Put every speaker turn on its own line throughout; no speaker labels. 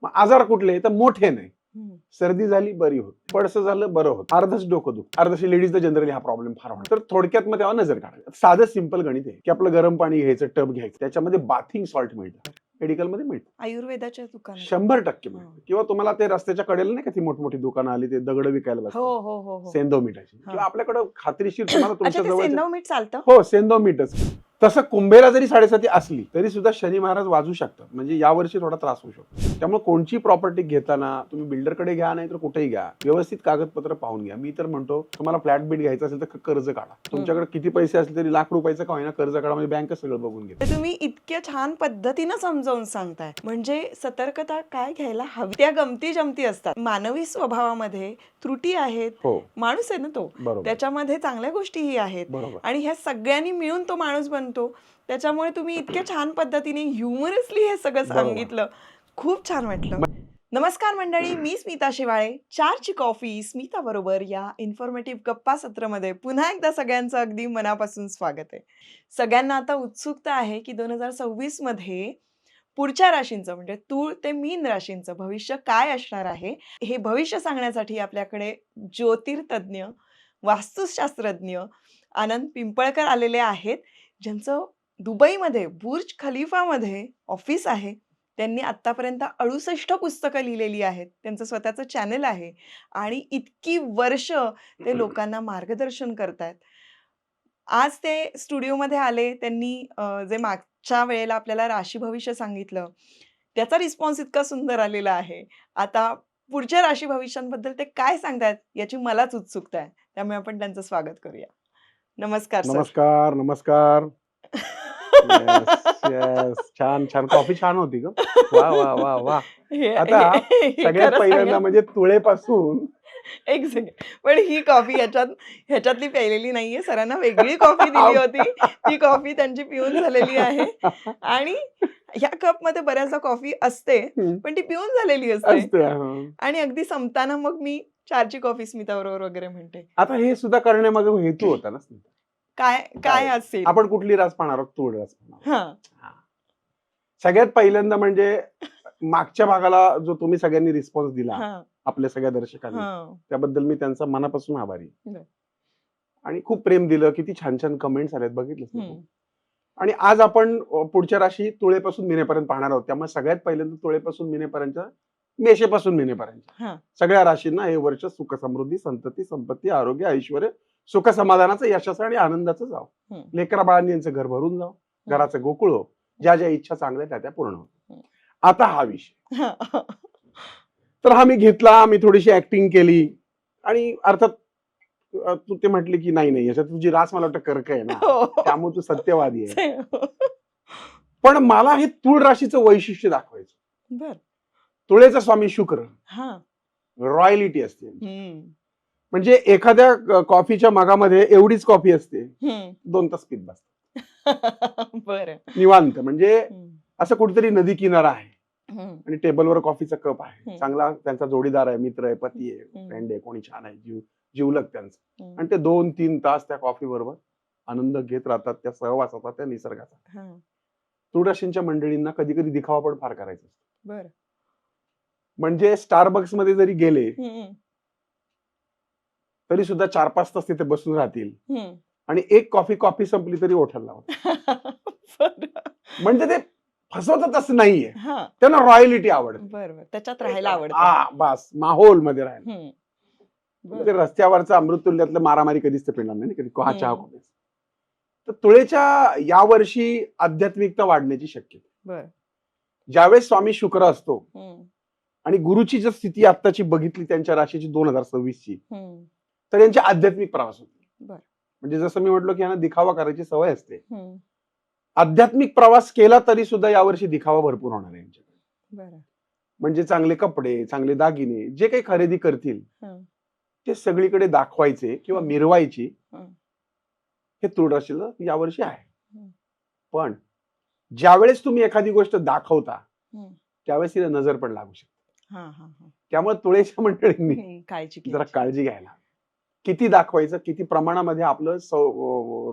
मग आजार कुठले तर मोठे नाही.
हम्म.
सर्दी झाली बरी होत, पडसं झालं बरं होत, अर्धच डोकं दुख, अर्धशी लेडीजला जनरली हा प्रॉब्लेम फार होतो. तर थोडक्यात मग तेव्हा नजर काढायचं. साधं सिंपल गणित आहे की आपलं गरम पाणी घ्यायचं, टब घ्यायचं, त्याच्यामध्ये बाथिंग सॉल्ट मिळतं, मेडिकल मध्ये मिळतं,
आयुर्वेदाच्या दुकानात
100% मिळतं. किंवा तुम्हाला ते रस्त्याच्या कडेला नाही का ती मोठमोठी दुकानं आली, ते दगड विकायला
हो
बसतात
हो हो हो
सेंधव मिठाची,
हा.
किंवा आपल्याकडे खात्रीशीर तुम्हाला
अच्छा
तुमच्या
ते
जवळ
सेंधव मीठ चालतं.
हो सेंधव मीठच. तसं कुंभेला जरी 7.5 असली तरी सुद्धा शनी महाराज वाजू शकतात, म्हणजे यावर्षी थोडा त्रास होऊ शकतो. त्यामुळे कोणची प्रॉपर्टी घेताना तुम्ही बिल्डरकडे घ्या नाही तर कुठेही घ्या, व्यवस्थित कागदपत्र पाहून घ्या. मी तर म्हणतो तुम्हाला फ्लॅट बीट घ्यायचं असेल तर कर्ज काढा. तुमच्याकडे किती पैसे असले तरी लाख रुपयाचं का होईना कर्ज काढा, म्हणजे बँक सगळं बघून घेते.
ते तुम्ही इतक्या छान पद्धतीनं समजावून सांगताय, म्हणजे सतर्कता काय घ्यायला हवी. त्या गमती जमती असतात, मानवी स्वभावामध्ये त्रुटी आहेत.
हो
माणूस आहे ना तो,
बरोबर
त्याच्यामध्ये चांगल्या गोष्टीही आहेत
बरोबर.
आणि ह्या सगळ्यांनी मिळून तो माणूस बनतो. त्याच्यामुळे तुम्ही इतक्या छान पद्धतीने ह्युमरसली हे सगळं
बरोबर.
सांगितलं, खूप छान वाटलं. नमस्कार मंडळी, मी स्मिता शिवाळे. 4ची कॉफी स्मिता बरोबर या इन्फॉर्मेटिव्ह गप्पा सत्रामध्ये पुन्हा एकदा सगळ्यांचं अगदी मनापासून स्वागत आहे. सगळ्यांना आता उत्सुकता आहे की 2026 मध्ये पुढच्या राशींचं म्हणजे तूळ ते मीन राशींचं भविष्य काय असणार आहे. हे भविष्य सांगण्यासाठी आपल्याकडे ज्योतिर्तज्ञ, वास्तुशास्त्रज्ञ आनंद पिंपळकर आलेले आहेत, ज्यांचं दुबईमध्ये बुर्ज खलिफामध्ये ऑफिस आहे. त्यांनी आतापर्यंत 68 पुस्तकं लिहिलेली आहेत. त्यांचं स्वतःचं चॅनल आहे आणि इतकी वर्ष ते लोकांना मार्गदर्शन करतायत. आज ते स्टुडिओमध्ये आले. त्यांनी जे मागच्या वेळेला आपल्याला राशी भविष्य सांगितलं, त्याचा रिस्पॉन्स इतका सुंदर आलेला आहे. आता पुढच्या राशी भविष्यांबद्दल ते काय सांगतायत याची मलाच उत्सुकता आहे. त्यामुळे आपण त्यांचं स्वागत करूया. नमस्कार सर.
नमस्कार नमस्कार. येस येस, छान छान. कॉफी छान होती ग. वा वा वा वा. आता सगळ्यात पहिल्यांदा म्हणजे तुळेपासून
एक सेकंड, पण ही कॉफी ह्याच्यातली प्यायलेली नाहीये. सरांना वेगळी कॉफी दिली होती, ती कॉफी त्यांची पिऊन झालेली आहे आणि ह्या कप मध्ये बऱ्याचदा कॉफी असते पण ती पिऊन झालेली असते आणि अगदी संपताना मग मी 4ची कॉफी स्मिता बरोबर वगैरे म्हणते.
आता हे सुद्धा करण्यामागे हेतू होता ना.
काय काय असेल,
आपण कुठली रास पाहणार आहोत? तूळ रास पाहणार
हा.
आहोत. सगळ्यात पहिल्यांदा म्हणजे मागच्या भागाला जो तुम्ही सगळ्यांनी रिस्पॉन्स दिला
हा.
आपल्या सगळ्या दर्शकांनी,
हा.
त्याबद्दल मी त्यांचा मनापासून आभारी
बरं.
आणि खूप प्रेम दिलं. किती छान छान कमेंट्स आल्यात बघितलं.
हम्म.
आणि आज आपण पुढच्या राशी तुळेपासून मीनेपर्यंत पाहणार आहोत. त्यामुळे सगळ्यात पहिल्यांदा तुळेपासून मीनेपर्यंत, मेषेपासून मीनेपर्यंत
हा.
सगळ्या राशींना हे वर्ष सुख समृद्धी, संतती, संपत्ती, आरोग्य, ऐश्वर्य, सुख समाधानाचं, यशाचं आणि आनंदाचं जावं.
हम्म.
लेकरा बाळांनी यांचं घर भरून जावं, घराचं गोकुळ हो, ज्या ज्या इच्छा चांगल्या त्या त्या पूर्ण होत. आता हा विषय तर हा मी घेतला, मी थोडीशी ऍक्टिंग केली आणि अर्थात तू ते म्हटले की नाही नाही याच्यात तुझी रास मला वाटतं कर्क आहे ना, त्यामुळे तू सत्यवादी आहे. पण मला हे तूळ राशीचं वैशिष्ट्य दाखवायचं.
बर.
तुळेचा स्वामी शुक्र,
हा.
रॉयलिटी असते.
हम्म.
म्हणजे एखाद्या कॉफीच्या मगामध्ये एवढीच कॉफी असते, 2 तास पीत बसतात
बर.
निवांत. म्हणजे असं कुठेतरी नदी किनारा आहे आणि टेबलवर कॉफीचा कप आहे, चांगला त्यांचा जोडीदार आहे, मित्र आहे, पती आहे, फ्रेंड आहे, कोणी छान आहे, जीवलग त्यांचं, आणि ते 2-3 तास त्या कॉफी बरोबर आनंद घेत राहतात, त्या सहवासाचा, त्या निसर्गाचा. तूळ राशींच्या मंडळींना कधी कधी दिखावा पण फार करायचा असतो.
बर.
म्हणजे स्टारबक्स मध्ये जरी गेले तरी सुद्धा 4-5 तास तिथे बसून राहतील आणि एक कॉफी संपली तरी ओठायला लावतात. म्हणजे ते फसवतात असं नाहीये, त्यांना रॉयलिटी आवडते.
बरोबर, त्याच्यात राहायला आवडतं.
बस माहोल मध्ये राहायला. ते रस्त्यावरचं अमृततुल्यातलं मारामारी कधीच ते पिणार नाही, कधी चहा कॉफी. तर तुळेच्या यावर्षी आध्यात्मिकता वाढण्याची शक्यता. ज्यावेळेस स्वामी शुक्र असतो आणि गुरुची जर स्थिती आत्ताची बघितली त्यांच्या राशीची 2026ची, तर यांची आध्यात्मिक प्रवास होतो. म्हणजे जसं मी म्हटलं की यांना दिखावा करायची सवय असते. आध्यात्मिक प्रवास केला तरी सुद्धा यावर्षी दिखावा भरपूर होणार आहे यांच्याकडे. म्हणजे चांगले कपडे, चांगले दागिने जे काही खरेदी करतील ते सगळीकडे दाखवायचे किंवा मिरवायची, हे तूळ राशीला यावर्षी आहे. पण ज्यावेळेस तुम्ही एखादी गोष्ट दाखवता त्यावेळेस तिला नजर पण लागू शकते. त्यामुळे तुळेच्या मंडळींनी जरा काळजी घ्यायला, किती दाखवायचं, किती प्रमाणामध्ये आपलं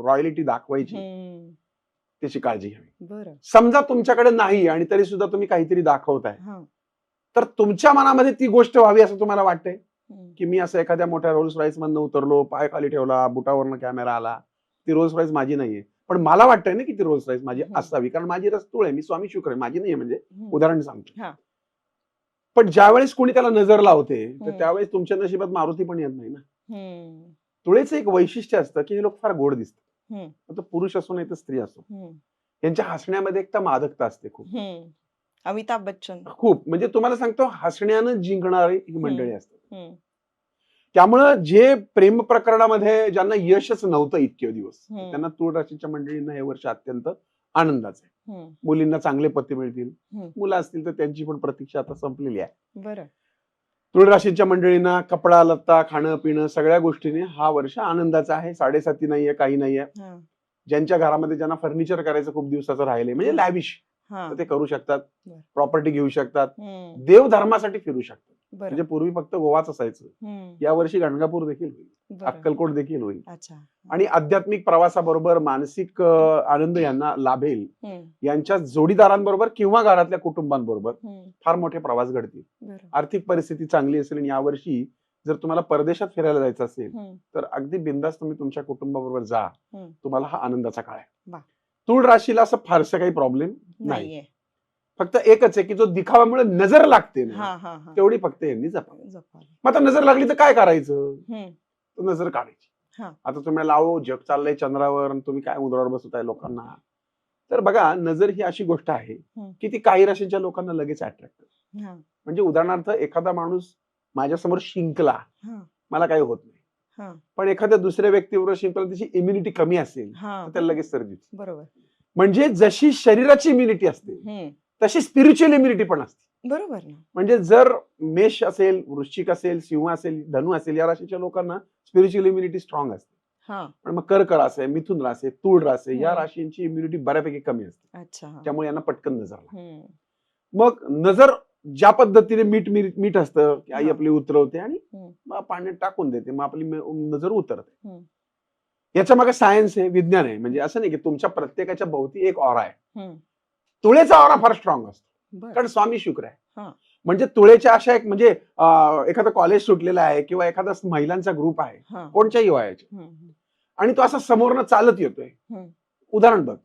रॉयलिटी दाखवायची, त्याची काळजी घ्यावी. समजा तुमच्याकडे नाही आणि तरी सुद्धा तुम्ही काहीतरी दाखवताय, तर तुमच्या मनामध्ये ती गोष्ट व्हावी असं तुम्हाला वाटतंय की मी असं एखाद्या मोठ्या रोल्स रॉईस मधनं उतरलो, पाय खाली ठेवला, बुटावरनं कॅमेरा आला, ती रोल्स रॉईस माझी नाहीये. पण मला वाटतंय ना की ती रोल्स रॉईस माझी असावी, कारण माझी रस्तूळ आहे, मी स्वामी शुक्र आहे, माझी नाहीये. म्हणजे उदाहरण सांगतो. पण ज्यावेळेस कोणी त्याला नजर लावते तर त्यावेळेस तुमच्या नशिबात मारुती पण येत नाही ना. तुळेचं एक वैशिष्ट्य असतं की हे लोक फार गोड दिसतात, तो पुरुष असो नाही तर स्त्री असो. यांच्या हसण्यामध्ये एक तर मादकता असते खूप.
अमिताभ बच्चन
खूप म्हणजे तुम्हाला सांगतो, हसण्यानं जिंकणारी ही मंडळी असतात. त्यामुळं जे प्रेम प्रकरणामध्ये ज्यांना यशच नव्हतं इतके दिवस, त्यांना तुळ राशीच्या मंडळींना हे वर्ष अत्यंत आनंदाचं आहे. मुलींना चांगले पती मिळतील, मुलं असतील तर त्यांची पण प्रतीक्षा आता संपलेली आहे.
बरं.
तुळ राशीच्या मंडळींना कपडा लत्ता, खाणं पिणं सगळ्या गोष्टीने हा वर्ष आनंदाचा आहे. 7.5 नाहीये, काही नाहीये. ज्यांच्या घरामध्ये ज्यांना फर्निचर करायचं खूप दिवसाचं राहिले, म्हणजे लॅविश, तर ते करू शकतात. प्रॉपर्टी घेऊ शकतात, देव धर्मासाठी फिरू शकतात. म्हणजे पूर्वी फक्त गोवाच असायचं, यावर्षी गाणगापूर देखील होईल, अक्कलकोट देखील होईल. आणि आध्यात्मिक प्रवासाबरोबर मानसिक आनंद यांना लाभेल. यांच्या जोडीदारांबरोबर किंवा घरातल्या कुटुंबांबरोबर फार मोठे प्रवास घडतील. आर्थिक परिस्थिती चांगली असेल आणि यावर्षी जर तुम्हाला परदेशात फिरायला जायचं असेल तर अगदी बिंदास तुम्ही तुमच्या कुटुंबाबरोबर जा, तुम्हाला हा आनंदाचा काळ आहे. तुळ राशीला असं फारसं काही प्रॉब्लेम नाही. फक्त एकच आहे की जो दिखाव्यामुळे नजर लागते ना, तेवढी फक्त यांनी जपावी. मग आता नजर लागली तर काय करायचं, तर नजर काढायची. आता तुम्ही लावो जग चाललंय चंद्रावर, तुम्ही काय उंदरावर बसवताय लोकांना. तर बघा, नजर ही अशी गोष्ट आहे की ती काही राशीच्या लोकांना लगेच अट्रॅक्ट करते. म्हणजे उदाहरणार्थ एखादा माणूस माझ्यासमोर शिंकला, मला काही होत नाही. पण एखाद्या दुसऱ्या व्यक्तीबरोबर शिंकला, त्याची इम्युनिटी कमी असेल तर त्याला लगेच सर्दी होते.
बरोबर.
म्हणजे जशी शरीराची इम्युनिटी असते तशी स्पिरिच्युअल इम्युनिटी पण असते.
बरोबर.
म्हणजे जर मेष असेल, वृश्चिक असेल, सिंह असेल, धनु असेल, या राशीच्या लोकांना स्पिरिच्युअल इम्युनिटी स्ट्रॉंग असते. पण मग कर्क रास आहे, मिथुन रास आहे, तूळ रास आहे, या राशींची इम्युनिटी बऱ्यापैकी कमी असते. त्यामुळे यांना पटकन नजर लागते. मग नजर ज्या पद्धतीने मीठ असतं की आई आपली उतरवते आणि पाण्यात टाकून देते, मग आपली नजर उतरते. याच्या मागे सायन्स आहे, विज्ञान आहे. म्हणजे असं नाही की तुमच्या प्रत्येकाच्या भोवती एक ऑरा आहे. तुळेचा ऑरा फार स्ट्रॉंग असतो, कारण स्वामी शुक्र आहे. म्हणजे तुळेच्या अशा एक, म्हणजे एखादं कॉलेज सुटलेलं आहे किंवा एखादा महिलांचा ग्रुप आहे कोणत्याही वयाचे, आणि तो असा समोरनं चालत येतोय, उदाहरण बघ,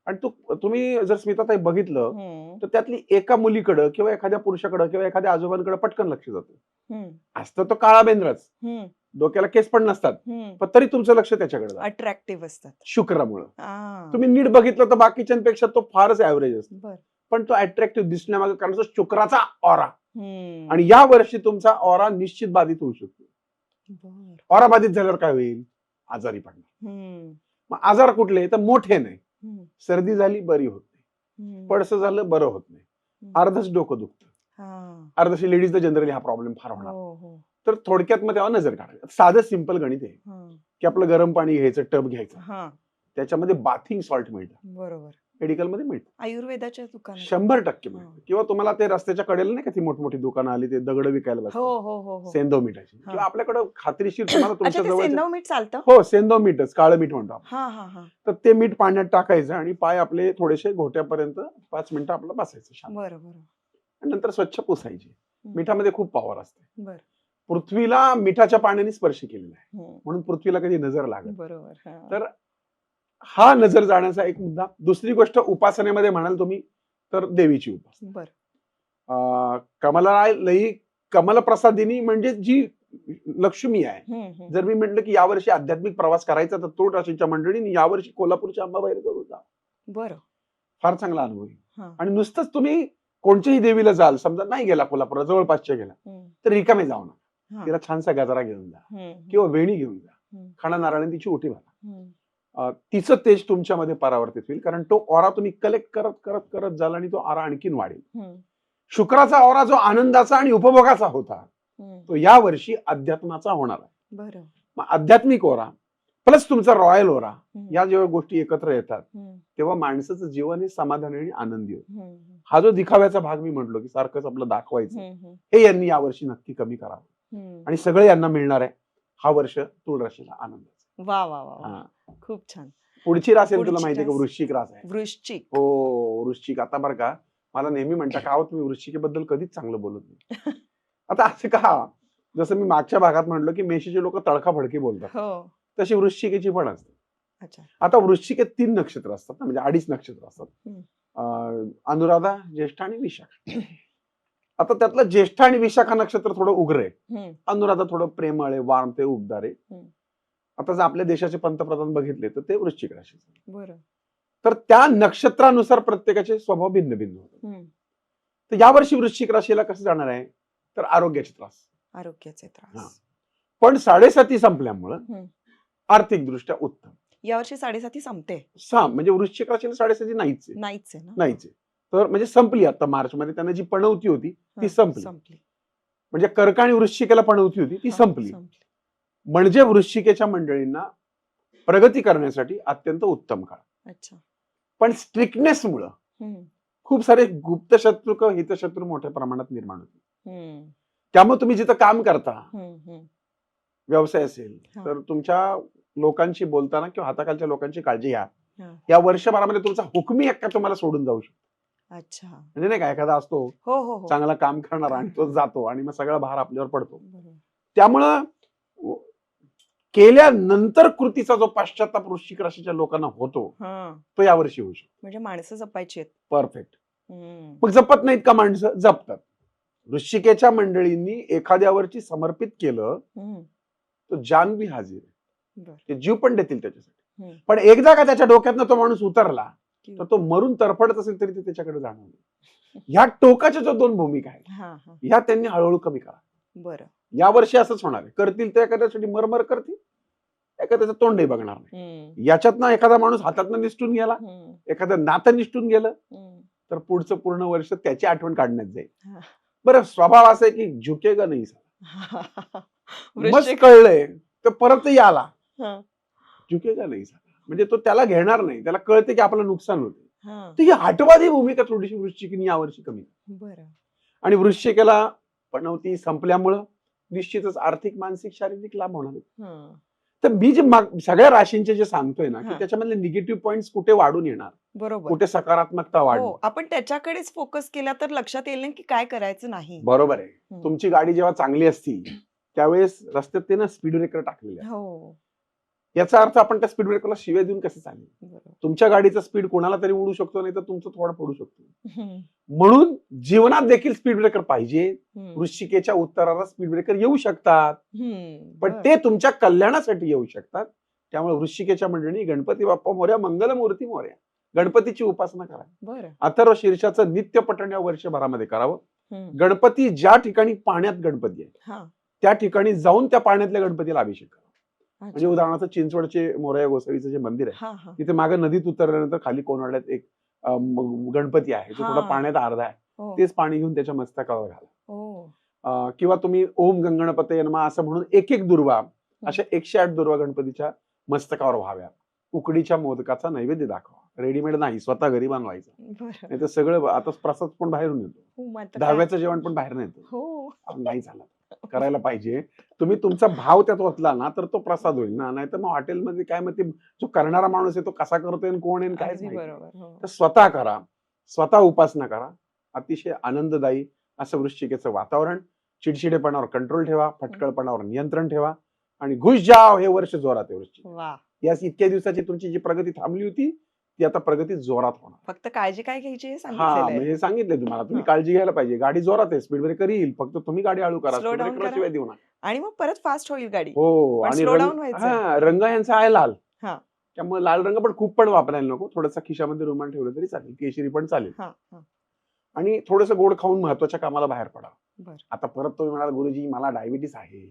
आणि तुम्ही जर स्मिताताई बघितलं तर त्यातली एका मुलीकडं किंवा एखाद्या पुरुषाकडं किंवा एखाद्या आजोबांकडे पटकन लक्ष जातं. असतं तो काळा बेंद्राच, डोक्याला केस पण नसतात, पण तरी तुमचं लक्ष त्याच्याकडे
अट्रॅक्टिव्ह असतात
शुक्रामुळे. तुम्ही नीट बघितलं तर बाकीच्यांपेक्षा तो फारच ऍव्हरेज असतो, पण तो अट्रॅक्टिव्ह दिसण्यामागे कारण तो शुक्राचा ऑरा. आणि या वर्षी तुमचा ऑरा निश्चित बाधित होऊ शकतो. ऑरा बाधित झाल्यावर काय होईल, आजारी पडणार. मग आजार कुठले, तर मोठे नाही. सर्दी झाली बरी होत नाही, पडसं झालं बरं होत नाही, अर्धच डोकं दुखतं, अर्धशी लेडीजला जनरली हा प्रॉब्लेम फार होणार. तर थोडक्यात मग तेव्हा नजर काढायचं. साधं सिंपल गणित आहे की आपलं गरम पाणी घ्यायचं, टब घ्यायचं, त्याच्यामध्ये बाथिंग सॉल्ट मिळतं. बरोबर. मेडिकलमध्ये मिळतं,
आयुर्वेदाच्या दुकानात
100% मिळतं. किंवा तुम्हाला ते रस्त्याच्या कडेला नाही का ती मोठमोठी दुकानं आली, ते दगड विकायला बसतात सेंदव मीठाची, किंवा आपल्याकडे खात्रीशीर तुम्हाला तुमच्या जवळ
सेंदव मीठ चालतं.
हो, सेंदव मीठच, काळं मीठ म्हणतो आपण. तर ते मीठ पाण्यात टाकायचं आणि पाय आपले थोडेसे घोट्यापर्यंत 5 मिनिटं आपलं बसायचं.
बरोबर.
आणि नंतर स्वच्छ पुसायची. मिठामध्ये खूप पॉवर असते. पृथ्वीला मिठाच्या पाण्याने स्पर्श केलेला आहे, म्हणून पृथ्वीला कधी नजर लागत. बरोबर. तर हा नजर जाण्याचा एक मुद्दा. दुसरी गोष्ट उपासनेमध्ये म्हणाल तुम्ही तर देवीची उपासना. कमलालयी कमलप्रसादिनी म्हणजे जी लक्ष्मी आहे. जर मी म्हटलं की यावर्षी आध्यात्मिक प्रवास करायचा तर तुळ राशीच्या मंडळींनी यावर्षी कोल्हापूरच्या अंबाबाई करू जा. बरं, फार चांगला अनुभव आहे. आणि नुसतंच तुम्ही कोणत्याही देवीला जाल, समजा नाही गेला कोल्हापूरला, जवळपासच्या गेला, तर रिकामे जाऊ नका. तिला छानसा गजरा घेऊन जा किंवा वेणी घेऊन जा, खाणा नारळाने तिची ओटी भरा. तिचं तेज तुमच्यामध्ये परावर्तित होईल, कारण तो ऑरा तुम्ही कलेक्ट करत करत करत जाल आणि तो ऑरा आणखीन वाढेल. शुक्राचा ऑरा जो आनंदाचा आणि उपभोगाचा होता तो या वर्षी अध्यात्माचा होणार आहे. बरं. मग आध्यात्मिक ओरा प्लस तुमचा रॉयल ओरा, या जेव्हा गोष्टी एकत्र येतात तेव्हा माणसाचं जीवन हे समाधानी आणि आनंदी होतं. हा जो दिखाव्याचा भाग मी म्हटलो की सारखंच आपलं दाखवायचं, हे यांनी यावर्षी नक्की कमी करावं आणि सगळे यांना मिळणार आहे. हा वर्ष तुळ राशीला आनंदाचा.
वा वा वा, खूप छान.
पुढची रास आहे तुला माहितीये का, वृश्चिक रास आहे.
वृश्चिक.
हो, वृश्चिक. आता बरं का, मला नेहमी म्हणता का तुम्ही वृश्चिकेबद्दल कधीच चांगलं बोलत नाही. आता असं का? जसं मी मागच्या भागात म्हटलं की मेषाचे लोक तडकाफडकी बोलतात,
हो.
तशी वृश्चिकेची पण असते.
अच्छा.
आता वृश्चिकेत 3 नक्षत्र असतात ना, म्हणजे 2.5 नक्षत्र असतात.
हम्म.
अनुराधा, ज्येष्ठा आणि विशाखा. आता त्यातलं ज्येष्ठा आणि विशाखा नक्षत्र थोडं उग्र आहे.
हम्म.
अनुराधा थोडं प्रेमळ आहे, वार्म आहे, उबदार आहे.
हम्म.
आता जर आपल्या देशाचे पंतप्रधान बघितले तर ते वृश्चिक राशीचे.
बरं.
तर त्या नक्षत्रानुसार प्रत्येकाचे स्वभाव भिन्न भिन्न होतात.
हम्म.
तर यावर्षी वृश्चिक राशीला कसं जाणार आहे? तर आरोग्याचे त्रास.
आरोग्याचे त्रास.
पण 7.5 संपल्यामुळं आर्थिकदृष्ट्या उत्तम.
यावर्षी 7.5 संपते.
म्हणजे वृश्चिक राशीला 7.5 नाहीच आहे.
नाहीच आहे ना.
नाहीच आहे. तर म्हणजे संपली आता मार्च मध्ये त्यांना जी पणवती होती ती संपली. म्हणजे कर्क आणि वृश्चिकेला पणवती होती ती संपली. म्हणजे वृश्चिकेच्या मंडळींना प्रगती करण्यासाठी अत्यंत उत्तम काळ.
अच्छा.
पण स्ट्रिक्टनेस मुळे खूप सारे गुप्त शत्रू किंवा हितशत्रू मोठ्या प्रमाणात निर्माण होते. त्यामुळे तुम्ही जिथं काम करता, व्यवसाय असेल तर तुमच्या लोकांशी बोलताना किंवा हाताखालच्या लोकांची काळजी घ्या. या वर्षभरामध्ये तुमचा हुकमी हक्क तुम्हाला सोडून जाऊ शकतो.
अच्छा.
म्हणजे नाही का एखादा असतो
हो.
चांगला काम करणार आणि तो जातो आणि मग सगळा भार आपल्यावर पडतो. त्यामुळं केल्यानंतर कृतीचा जो पश्चाताप वृश्चिक राशीच्या लोकांना होतो तो यावर्षी होऊ शकतो.
म्हणजे माणसं जपायची आहेत.
परफेक्ट. मग जपत नाहीत का माणसं? जपतात. वृश्चिकेच्या मंडळींनी एखाद्यावरची समर्पित केलं तो जान भी हाजीर आहे. ते जीव पण देतील त्याच्यासाठी. पण एकदा का त्याच्या डोक्यातनं तो माणूस उतरला तर तो मरून तरफडत असेल तरी ते त्याच्याकडे जाणार नाही. ह्या टोकाच्या जो 2 भूमिका आहेत ह्या त्यांनी हळूहळू कमी करा.
बरं.
यावर्षी असंच होणार आहे. करतील ते एखाद्यासाठी मरमर करतील, एखाद्याचं तोंडही बघणार नाही. याच्यातनं एखादा माणूस हातातनं निसटून गेला, एखादं नातं निसटून गेलं तर पुढचं पूर्ण वर्ष त्याची आठवण काढण्यात जाईल. बरं, स्वभाव असा आहे की झुकेगा नाही. मस्त कळलंय तर परतही आला, झुकेगा नाही. म्हणजे तो त्याला घेणार नाही. त्याला कळते की आपलं नुकसान होते. तर ही हटवादी भूमिका थोडीशी वृश्चिकीने यावर्षी कमी. बरं. आणि वृश्चिकेला पणवती संपल्यामुळं निश्चितच आर्थिक, मानसिक, शारीरिक लाभ होणार. तर मी जे सगळ्या राशींचे जे सांगतोय ना की त्याच्यामधले निगेटिव्ह पॉइंट्स कुठे वाढून येणार,
बरोबर,
कुठे सकारात्मकता वाढणार,
आपण त्याच्याकडेच फोकस केला तर लक्षात येईल की काय करायचं नाही.
बरोबर आहे. तुमची गाडी जेव्हा चांगली असती त्यावेळेस रस्त्यात ते ना स्पीड ब्रेकर टाकलेले असतात. याचा अर्थ आपण त्या स्पीड ब्रेकरला शिव्या देऊन कसं चालेल? तुमच्या गाडीचा स्पीड कोणाला तरी उडू शकतो, नाही तर तुमचं थोडं पडू शकतो. म्हणून जीवनात देखील स्पीड ब्रेकर पाहिजे. वृश्चिकेच्या उत्तराला स्पीड ब्रेकर येऊ शकतात, पण ते तुमच्या कल्याणासाठी येऊ शकतात. त्यामुळे वृश्चिकेच्या मंडळी गणपती बाप्पा मोरया, मंगलमूर्ती मोरया, गणपतीची उपासना करा. अथर्व शीर्षाचं नित्य पठण या वर्षभरामध्ये करावं. गणपती ज्या ठिकाणी पाण्यात गणपती आहे त्या ठिकाणी जाऊन त्या पाण्यातल्या गणपतीला अभिषेक करा. म्हणजे उदाहरणार्थ चिंचवडचे मोरया गोसावीचं जे मंदिर आहे तिथे मागे नदीत उतरल्यानंतर खाली कोणाड्यात एक गणपती आहे जो थोडा पाण्यात अर्धा आहे, तेच पाणी घेऊन त्याच्या मस्तकावर घाला. किंवा तुम्ही ओम गंगणपतये नमः असं म्हणून एक दुर्वा, अशा 108 दुर्वा गणपतीच्या मस्तकावर व्हाव्या. उकडीच्या मोदकाचा नैवेद्य दाखवा. रेडीमेड नाही, स्वतः घरी बनवायचं. नाही तर सगळं आता प्रसाद पण बाहेरून येतो, दहाव्याचं जेवण पण बाहेर येतो. नाही झालं, करायला पाहिजे. तुम्ही तुमचा भाव त्यात ओतला ना तर तो प्रसाद होईल ना. नाही तर मग हॉटेलमध्ये काय मग ते जो करणारा माणूस आहे तो कसा करतोय कोण आहे काय तर स्वतः करा, स्वतः उपासना करा. अतिशय आनंददायी असं वृश्चिकेचं वातावरण. चिडचिडेपणावर कंट्रोल ठेवा, फटकळपणावर नियंत्रण ठेवा आणि घुस जाव. हे वर्ष जोरात आहे वृश्चिक. या इतक्या दिवसाची तुमची जी प्रगती थांबली होती ती आता प्रगती जोरात होणार.
फक्त काळजी काय घ्यायची हे
सांगितलंय तुम्हाला. तुम्ही काळजी घ्यायला पाहिजे. गाडी जोरात आहे, स्पीड ब्रेकर येईल, फक्त तुम्ही गाडी हळू करा, शिवाय देऊ नका
आणि मग परत फास्ट होईल गाडी.
हो. आणि रंग यांचा आहे लाल, त्यामुळे लाल रंग पण खूप पण वापरायला नको. थोडासा खिशामध्ये रुमाल ठेवलं तरी चालेल, केशरी पण चालेल. आणि थोडस गोड खाऊन महत्वाच्या कामाला बाहेर पडा. आता परत तुम्ही म्हणाल गुरुजी मला डायबिटीस आहे,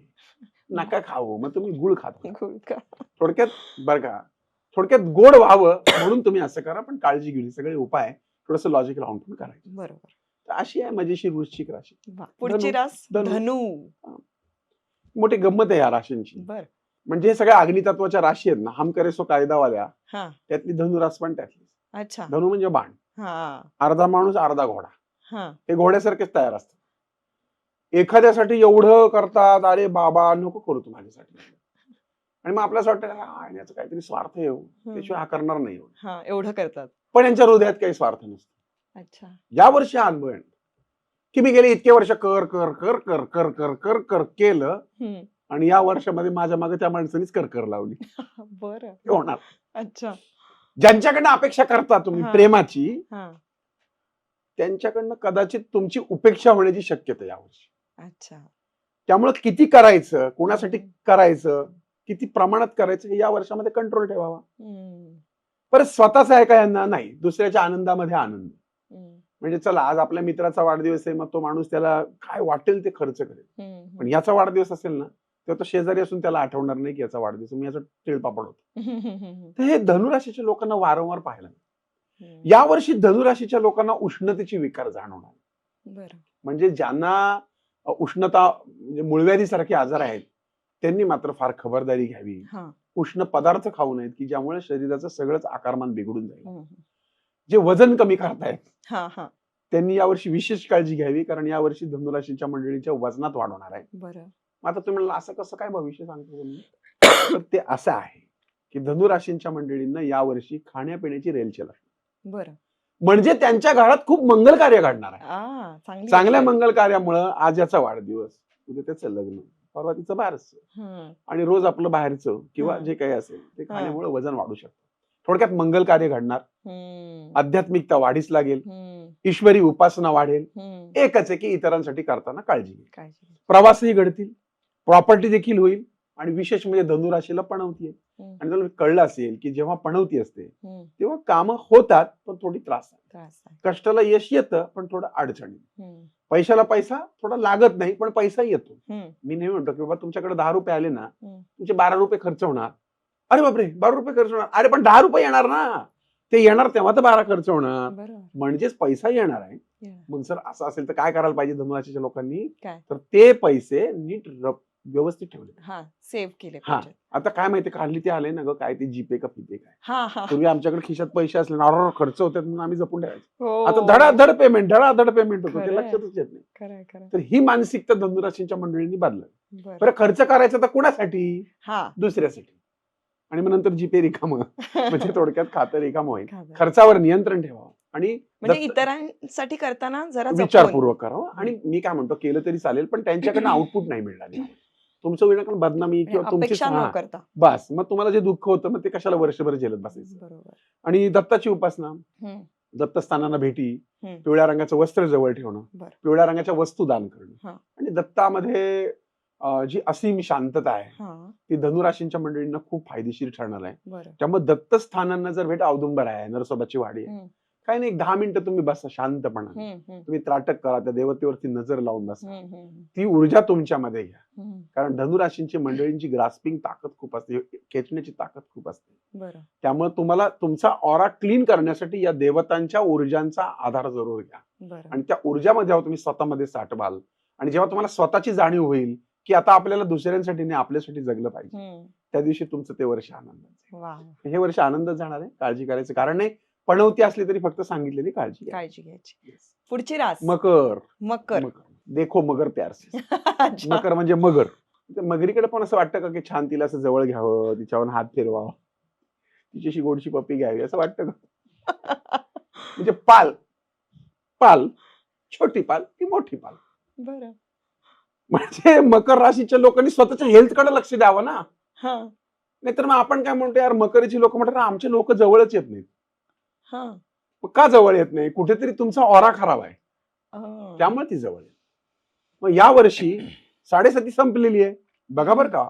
नका खाऊ, मग तुम्ही गुळ खाता. थोडक्यात बरं का, थोडक्यात गोड व्हावं म्हणून तुम्ही असं करा. पण काळजी घेऊन सगळे उपाय थोडस लॉजिक लावून पण करायचे.
बरोबर.
तर अशी आहे मजेशीर वृश्चिक राशी.
पुढची रास धनु.
मोठी गंमत आहे या राशींची. म्हणजे हे सगळ्या अग्नितत्वाच्या राशी आहेत ना, हम करे सो कायदावाल्या, त्यातली धनुरास पण त्यातली. धनु म्हणजे बाण. अर्धा माणूस अर्धा घोडा. हे घोड्यासारखेच तयार असतात. एखाद्यासाठी एवढं करतात, अरे बाबा नको करू तू माझ्यासाठी. आणि मग आपल्याला वाटतं याचा काहीतरी स्वार्थ येऊ, त्याशिवाय हा करणार नाही.
एवढं करतात.
पण यांच्या हृदयात काही स्वार्थ नसतो.
अच्छा.
या वर्षी हा अनुभव येणार की मी गेले इतके वर्ष कर कर कर कर कर कर कर कर केलं आणि या वर्षामध्ये माझ्या मागे त्या माणसानेच कर लावली.
बरं.
हे होणार.
अच्छा.
ज्यांच्याकडनं अपेक्षा करता तुम्ही
हा.
प्रेमाची,
हा.
त्यांच्याकडनं कदाचित तुमची उपेक्षा होण्याची शक्यता यावर्षी.
अच्छा.
त्यामुळे किती करायचं, कोणासाठी करायचं, किती प्रमाणात करायचं हे या वर्षामध्ये कंट्रोल ठेवावा. परत स्वतःच आहे का यांना नाही, दुसऱ्याच्या आनंदामध्ये आनंद. म्हणजे चला आज आपल्या मित्राचा वाढदिवस आहे, मग तो माणूस त्याला काय वाटेल ते खर्च करेल. पण याचा वाढदिवस असेल ना, तेव्हा तो शेजारी असून त्याला आठवणार नाही की याचा वाढदिवस, मी याचा तिळपापड होतो. तर हे धनुराशीच्या लोकांना वारंवार पाहायला या वर्षी धनुराशीच्या लोकांना उष्णतेची विकार जाणवणार.
बरं.
म्हणजे ज्यांना उष्णता म्हणजे मुळव्याधीसारखे आजार आहेत त्यांनी मात्र फार खबरदारी घ्यावी. उष्ण पदार्थ खाऊ नयेत की ज्यामुळे शरीराचं सगळंच आकारमान बिघडून जाईल. जे वजन कमी करतायत त्यांनी यावर्षी विशेष काळजी घ्यावी, कारण यावर्षी धनुराशीच्या मंडळीच्या वजनात वाढ होणार आहे.
बरं.
आता तुम्ही म्हणला असं कसं काय भविष्य सांगतो तुम्ही, तर ते असं आहे की धनुराशींच्या मंडळींना यावर्षी खाण्यापिण्याची रेलचेल असणार.
बरं.
म्हणजे त्यांच्या घरात खूप मंगल कार्य घडणार आहे. चांगल्या मंगल कार्यामुळं आज याचा वाढदिवस, उद्या त्याचं लग्न, परवा तिचं बारसं आणि रोज आपलं बाहेरचं किंवा जे काही असेल ते खाण्यामुळे वजन वाढू शकतं. थोडक्यात मंगल कार्य घडणार, आध्यात्मिकता वाढीस लागेल, ईश्वरी उपासना वाढेल. एकच आहे की इतरांसाठी करताना काळजी घ्या. प्रवासही घडतील, प्रॉपर्टी देखील होईल आणि विशेष म्हणजे धनुराशीला पणवती आहे. आणि तुला कळलं असेल की जेव्हा पणवती असते तेव्हा कामं होतात पण थोडी त्रास आहे. कष्टाला यश येतं पण थोडं अडचणी. पैशाला पैसा थोडा लागत नाही पण पैसा येतो. मी नाही म्हणतो की बाबा तुमच्याकडे 10 रुपये आले ना, तुमचे 12 रुपये खर्च होणार. अरे बापरे 12 रुपये खर्च होणार, अरे पण 10 रुपये येणार ना, ते येणार तेव्हा तर 12 खर्च होणार, म्हणजेच पैसा येणार आहे. मग सर असं असेल तर काय करायला पाहिजे धनुराशीच्या लोकांनी, तर ते पैसे नीट व्यवस्थित ठेवले,
सेव्ह केले.
आता काय माहिती का हल्ली ते आले ना ग, काय ते जीपे का फिपे काय, पूर्वी आमच्याकडे खिशात पैसे असले ना खर्च होतात म्हणून आम्ही जपून ठेवायचो. आता धडाधड पेमेंट होतं, ते लक्षातच येत नाही. तर ही मानसिकता धनुराशींच्या मंडळींनी बदलली. बरं खर्च करायचा तर कुणासाठी, दुसऱ्यासाठी, आणि मग नंतर जीपे रिकामं, म्हणजे थोडक्यात खातं रिकामं होईल. खर्चावर नियंत्रण ठेवावं आणि
म्हणजे इतरांसाठी करताना जरा
विचारपूर्वक करावं. आणि मी काय म्हणतो केलं तरी चालेल पण त्यांच्याकडनं आउटपुट नाही मिळणार, तुमचं विनाकारण बदनामी किंवा तुमची बस, मग तुम्हाला जे दुःख होतं मग ते कशाला वर्षभर झेलत बसायचं. आणि दत्ताची उपासना, दत्तस्थानांना भेटी, पिवळ्या रंगाचं वस्त्र जवळ ठेवणं, पिवळ्या रंगाच्या वस्तू दान करणं, आणि दत्तामध्ये जी असीम शांतता आहे ती धनुराशींच्या मंडळींना खूप फायदेशीर ठरणार आहे. त्यामुळे दत्तस्थानांना जर भेट, औदुंबर आहे, नरसोबाची वाडी आहे, काही नाही 10 मिनिटं तुम्ही बसा शांतपणा, तुम्ही त्राटक करा, त्या देवतेवरती नजर लावून बसा, ती ऊर्जा तुमच्यामध्ये घ्या. कारण धनुराशींची मंडळींची ग्रास्पिंग ताकद खूप असते, खेचण्याची ताकद खूप असते. त्यामुळे तुम्हाला तुमचा ऑरा क्लीन करण्यासाठी या देवतांच्या ऊर्जांचा आधार जरूर घ्या आणि त्या ऊर्जामध्ये तुम्ही स्वतःमध्ये साठवाल. आणि जेव्हा तुम्हाला स्वतःची जाणीव होईल की आता आपल्याला दुसऱ्यांसाठी नाही आपल्यासाठी जगलं पाहिजे, त्या दिवशी तुमचं ते वर्ष आनंदाचं. हे वर्ष आनंदात जाणार आहे, काळजी करायचं कारण नाही. पणवती असली तरी फक्त सांगितलेली काळजी
घ्यायची. पुढची रास
मकर. देखो मगर प्यार से. मकर म्हणजे मगर. मगरीकडे पण असं वाटतं का की छान तिला असं जवळ घ्यावं, तिच्यावर हात फिरवावा, तिच्याशी गोडशी पप्पी घ्यावी असं वाटतं का? म्हणजे पाल छोटी पाल की मोठी पाल.
बरं.
म्हणजे मकर राशीच्या लोकांनी स्वतःच्या हेल्थकडे लक्ष द्यावं ना. नाहीतर मग आपण काय म्हणतो यार मकरची लोक म्हणतात आमचे लोक जवळच येत नाहीत. का जवळ येत नाही, कुठेतरी तुमचा ऑरा खराब आहे, त्यामुळे ती जवळ येत. मग या वर्षी 7.5 संपलेली आहे बघा बरं का.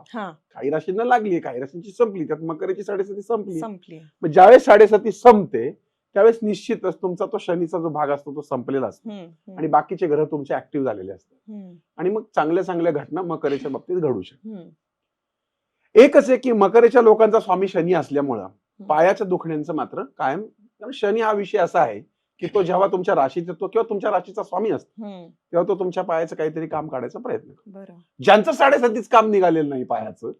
काही राशींना लागली, काही राशींची संपली, त्यात मकरची 7.5 संपली. मग ज्यावेळेस 7.5 संपते त्यावेळेस निश्चितच तुमचा तो शनीचा जो भाग असतो तो संपलेला असतो आणि बाकीचे ग्रह तुमचे ऍक्टिव्ह झालेले असतात आणि मग चांगल्या चांगल्या घटना मकरेच्या बाबतीत घडू शकतात. एकच आहे की मकरेच्या लोकांचा स्वामी शनी असल्यामुळं पायाच्या दुखण्यांचं मात्र कायम, कारण शनी हा विषय असा आहे की तो जेव्हा तुमच्या राशीत येतो किंवा तुमच्या राशीचा स्वामी असतो तेव्हा तो तुमच्या पायाचं काहीतरी काम काढायचा प्रयत्न करतो. ज्यांचं 7.5 काम निघालेलं नाही पायाचं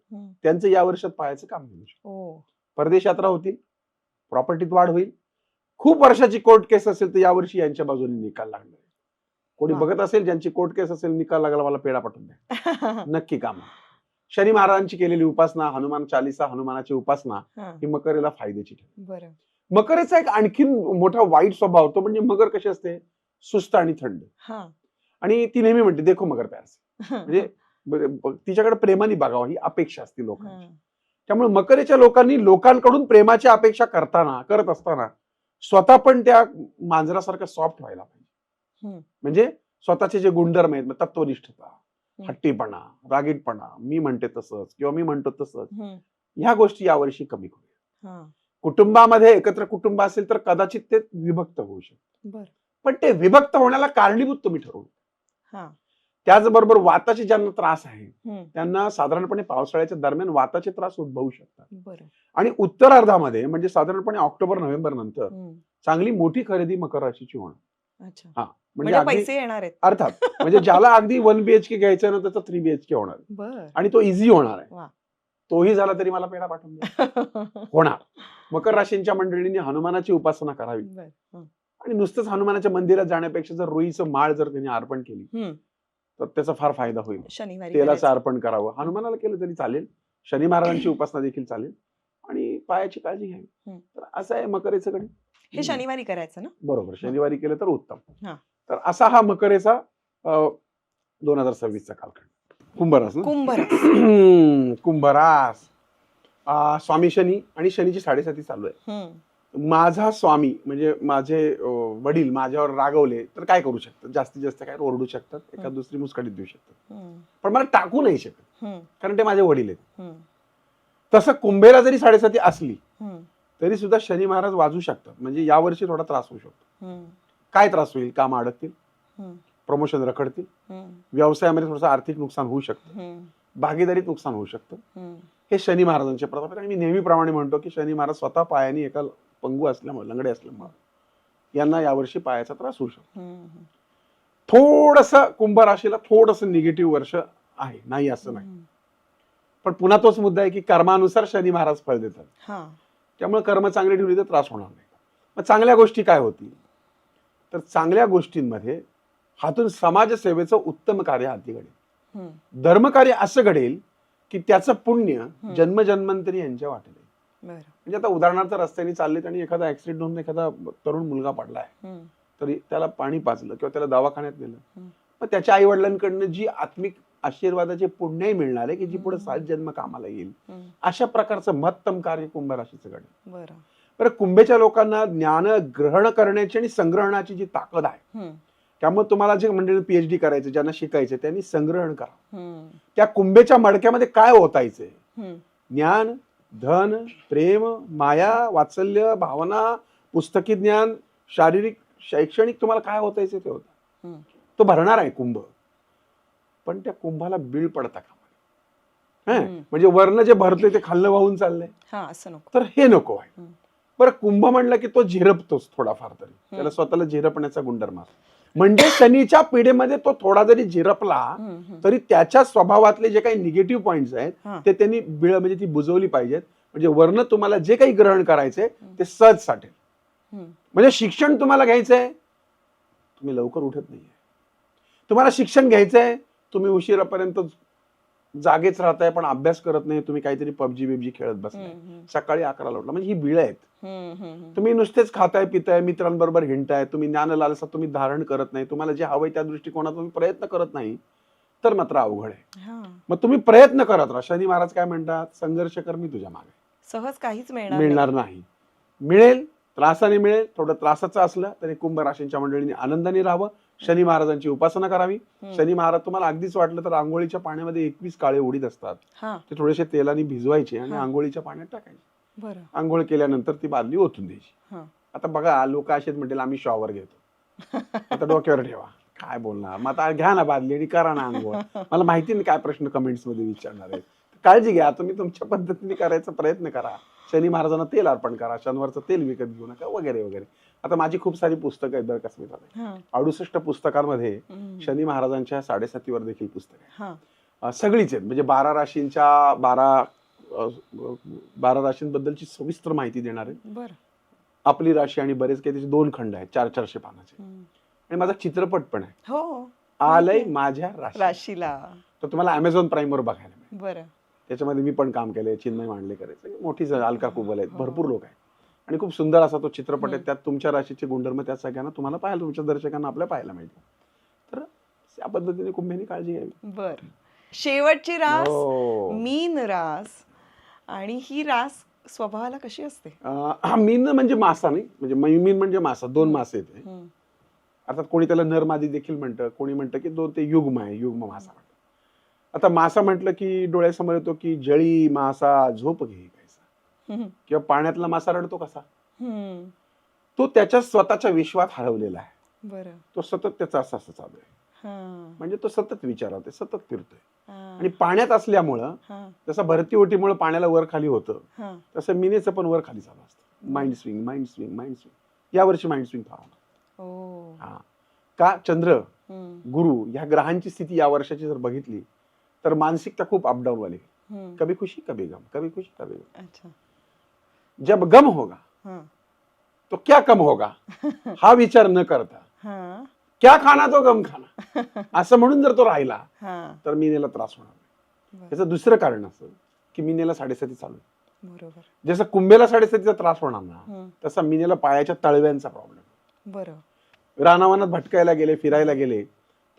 त्यांचं या वर्षात पायाचं काम निघू शकतं. परदेश यात्रा होतील, प्रॉपर्टीत वाढ होईल, खूप वर्षाची कोर्ट केस असेल तर यावर्षी यांच्या बाजूने निकाल लागणार. कोणी बघत असेल ज्यांची कोर्ट केस असेल निकाल लागला मला पेढा पाठवून द्या, नक्की काम. शनी महाराजांची केलेली उपासना, हनुमान चालीसा, हनुमानाची उपासना ही मकरेला फायद्याची ठरेल. मकरेचा एक आणखीन मोठा वाईट स्वभाव तो म्हणजे मकर कशी असते, सुस्त आणि थंड. आणि ती नेहमी म्हणते देखो मगर प्यार से. म्हणजे तिच्याकडे प्रेमाने बघावं ही अपेक्षा असते लोकांची. त्यामुळे मकरेच्या लोकांनी लोकांकडून प्रेमाची अपेक्षा करत असताना स्वतः पण त्या मांजरासारखं सॉफ्ट व्हायला पाहिजे. म्हणजे स्वतःचे जे गुणधर्म आहेत, तत्वनिष्ठता, हट्टीपणा, रागीटपणा, मी म्हणते तसंच किंवा मी म्हणतो तसंच, ह्या गोष्टी यावर्षी कमी करूया. कुटुंबामध्ये एकत्र कुटुंब असेल तर कदाचित ते विभक्त होऊ शकते, पण ते विभक्त होण्याला कारणीभूत तुम्ही ठरवू. त्याचबरोबर वाताचे ज्यांना त्रास आहे त्यांना साधारणपणे पावसाळ्याच्या दरम्यान वाताचे त्रास उद्भवू शकतात. आणि उत्तरार्धामध्ये म्हणजे साधारणपणे ऑक्टोबर नोव्हेंबर नंतर चांगली मोठी खरेदी मकर राशीची होणार. म्हणजे
पैसे येणार आहेत
अर्थात. म्हणजे ज्याला अगदी 1 BHK घ्यायचं ना त्याचा 3 BHK होणार आणि तो इझी होणार आहे. तोही झाला तरी मला पेढा पाठवून द्या. होणार. मकर राशींच्या मंडळींनी हनुमानाची उपासना करावी. आणि नुसतंच हनुमानाच्या मंदिरात जाण्यापेक्षा जर रुईचं माळ जर त्यांनी अर्पण केली तर त्याचा फार फायदा होईल. तेलाचं अर्पण करावं, हनुमानाला केलं तरी चालेल, शनी महाराजांची उपासना देखील चालेल आणि पायाची काळजी घ्यावी. तर असं आहे मकरेचं गणित.
हे शनिवारी करायचं ना?
बरोबर, शनिवारी केलं तर उत्तम. तर असा हा मकरेचा 2026चा कालखंड. कुंभरास ना? कुंभरास स्वामी शनी आणि शनीची 7.5 चालू आहे. माझा स्वामी म्हणजे माझे वडील माझ्यावर रागवले तर काय करू शकतात, जास्तीत जास्त काय ओरडू शकतात, एखाद दुसरी मुस्काडीत देऊ शकतात, पण मला टाकू नाही शकत कारण ते माझे वडील आहेत. तसं कुंभेला जरी 7.5 असली तरी सुद्धा शनी महाराज वाजू शकतात. म्हणजे यावर्षी थोडा त्रास होऊ शकतो. काय त्रास होईल? काम अडकतील, प्रमोशन रखडतील, व्यवसायामध्ये थोडंसं आर्थिक नुकसान होऊ शकतं, भागीदारीत नुकसान होऊ शकतं. हे शनी महाराजांचे प्रताप आहेत. आणि मी नेहमीप्रमाणे म्हणतो की शनी महाराज स्वतः पायाने एका पंगू असल्यामुळे, लंगडे असल्यामुळे यांना यावर्षी पायाचा त्रास होऊ शकतो. थोडस कुंभ राशीला थोडस निगेटिव्ह वर्ष आहे, नाही असं नाही, पण पुन्हा तोच मुद्दा आहे की कर्मानुसार शनी महाराज फळ देतात. त्यामुळे कर्म चांगली ठेवली तर त्रास होणार नाही. मग चांगल्या गोष्टी काय होतील? तर चांगल्या गोष्टींमध्ये हातून समाजसेवेचं उत्तम कार्य हाती घडेल. धर्मकार्य असं घडेल की त्याचं पुण्य जन्मजन्मांतरी यांच्या वाटेल. म्हणजे आता उदाहरणार्थ रस्त्याने चाललेत आणि एखादा ऍक्सिडेंट होऊन एखादा तरुण मुलगा पडलाय, तरी त्याला पाणी पाजलं किंवा त्याला दवाखान्यात नेलं, मग त्याच्या आई वडिलांकडनं जी आत्मिक आशीर्वादाचे पुण्यही मिळणार आहे की जी पुढे 7 जन्म कामाला येईल, अशा प्रकारचं महत्तम कार्य कुंभ राशीचं घडेल. बरं, कुंभेच्या लोकांना ज्ञान ग्रहण करण्याची आणि संग्रहणाची जी ताकद आहे, त्यामुळे तुम्हाला जे म्हणजे PhD करायचं, ज्यांना शिकायचं त्यांनी संग्रहण करा. त्या कुंभेच्या मडक्यामध्ये काय ओतायचंय? ज्ञान, धन, प्रेम, माया, वात्सल्य, भावना, पुस्तकी ज्ञान, शारीरिक, शैक्षणिक, तुम्हाला काय ओतायचं ते होता. तो भरणार आहे कुंभ, पण त्या कुंभाला बीळ पडता कामा नये. म्हणजे वर्ण जे भरतोय ते खाल्लं वाहून चाललंय,
असं नको.
तर हे नको आहे. बरं, कुंभ म्हणलं की तो झिरपतोच थोडाफार, तरी त्याला स्वतःला झिरपण्याचा गुणधर्म असतो. म्हणजे शनीच्या पिढीमध्ये तो थोडा जरी झिरपला तरी त्याच्या स्वभावातले जे काही निगेटिव्ह पॉइंट्स आहेत ते त्यांनी बीळ म्हणजे ती बुजवली पाहिजेत. म्हणजे वर्ण तुम्हाला जे काही ग्रहण करायचंय ते सहज साठेल. म्हणजे शिक्षण तुम्हाला घ्यायचंय, तुम्ही लवकर उठत नाहीये. तुम्हाला शिक्षण घ्यायचंय, तुम्ही उशिरापर्यंत जागेच राहताय पण अभ्यास करत नाही, तुम्ही काहीतरी पबजी बिबजी खेळत बसलाय, सकाळी 11ला उठला. म्हणजे ही बिळ आहेत. तुम्ही नुसतेच खाताय पिताय, मित्रांबरोबर हिंडताय, तुम्ही ज्ञान लालसा तुम्ही धारण करत नाही, तुम्हाला जे हवंय त्या दृष्टिकोनात तुम्ही प्रयत्न करत नाही, तर मात्र अवघड आहे. मग तुम्ही प्रयत्न करत राहा. शनी महाराज काय म्हणतात? संघर्ष कर, मी तुझ्या मागे.
सहज काहीच
मिळणार नाही. मिळेल, त्रासाने मिळेल. थोडं त्रासाचं असलं तरी कुंभ राशींच्या मंडळींनी आनंदाने राहावं, शनी महाराजांची उपासना करावी. शनी महाराज तुम्हाला अगदीच वाटलं तर आंघोळीच्या पाण्यामध्ये 21 काळे उडीद असतात, ते थोडेसे तेलाने भिजवायचे आणि आंघोळीच्या पाण्यात टाकायचे. आंघोळ केल्यानंतर ती बादली ओतून द्यायची. आता बघा, लोक असेच म्हणतील आम्ही शॉवर घेतो. आता डोक्यावर ठेवा, काय बोलणार. मग आता घ्या ना बादली आणि करा ना आंघोळ. मला माहिती नाही काय प्रश्न कमेंट्स मध्ये विचारणार आहे. काळजी घ्या, तुम्ही तुमच्या पद्धतीने करायचा प्रयत्न करा. शनी महाराजांना तेल अर्पण करा, शनिवारचं तेल विकत घेऊ नका, वगैरे वगैरे. आता माझी खूप सारी पुस्तकं आहेत बरं का स्मिता. 68 पुस्तकांमध्ये शनी महाराजांच्या 7.5 वर देखील पुस्तक आहे. सगळीच आहेत. म्हणजे 12 राशींच्या 12 राशींबद्दलची सविस्तर माहिती देणार आहे. आपली राशी आणि बरेच काही त्याचे 2 खंड आहेत, 400 पानाचे. आणि माझा चित्रपट पण आहे, आलय माझ्या राशीला. तर तुम्हाला Amazon Prime वर बघायला मिळेल. त्याच्यामध्ये मी पण काम केलंय, चिन्मय मांडलेकर, मोठी अलका कुबल आहेत, भरपूर लोक आहेत. आणि खूप सुंदर असा तो चित्रपट आहे.
हम्म.
त्यात तुमच्या राशीचे गुणधर्म त्या सगळ्यांना तुम्हाला पाहायला, तुमच्या दर्शकांना आपल्या पाहायला मिळतील. तर त्या पद्धतीने कुंभेनी काळजी घ्यावी.
बर. शेवटची रास
हो.
मीन रास, आणि ही रास स्वभावाला कशी असते?
हा मीन म्हणजे मासा नाही, म्हणजे मीन म्हणजे मासा, दोन मासे आहेत हे.
हम्म.
अर्थात कोणी त्याला नरमादी देखील म्हणतं, कोणी म्हणतं की ते युग्म आहे, युग्म मासा म्हणतं. आता मासा म्हटलं की डोळ्यासमोर येतो की जळी मासा झोप घे कैसा,
हम्म.
किंवा पाण्यातला मासा रडतो कसा.
हम्म.
तो त्याच्या स्वतःच्या विश्वात हरवलेला आहे.
बरं.
तो सतत त्याचा असं चालू आहे.
हा.
म्हणजे तो सतत विचारात आहे, सतत फिरतोय.
हा.
आणि पाण्यात असल्यामुळं
हा.
जसं भरती ओटीमुळे पाण्याला वर खाली होतं,
हा.
तसं मिनेचं पण वर खाली चालू असतं. Mind swing, mind swing, mind swing. यावर्षी माइंड स्विंग फार होणार.
ओ.
हा का, चंद्र,
हम्म.
गुरु ह्या ग्रहांची स्थिती या वर्षाची जर बघितली तर मानसिकता खूप अपडाऊन वाली.
हम्म.
कभी खुशी कभी गम, कभी खुशी कभी गम.
अच्छा.
जब गम होगा
हा.
तो क्या कम होगा हा विचार न करता
हा.
क्या खाना तो गम खाना असं म्हणून जर तो राहिला
हा.
तर मीनेला त्रास होणार नाही.
बरं.
त्याचं दुसरं कारण असं की मीनेला 7.5 चालू आहे.
बरोबर.
जसं कुंभेला 7.5चा त्रास होणार ना,
हम्म.
तसा मीनेला पायाच्या तळव्यांचा प्रॉब्लेम.
बरं.
रानावनात भटकायला गेले, फिरायला गेले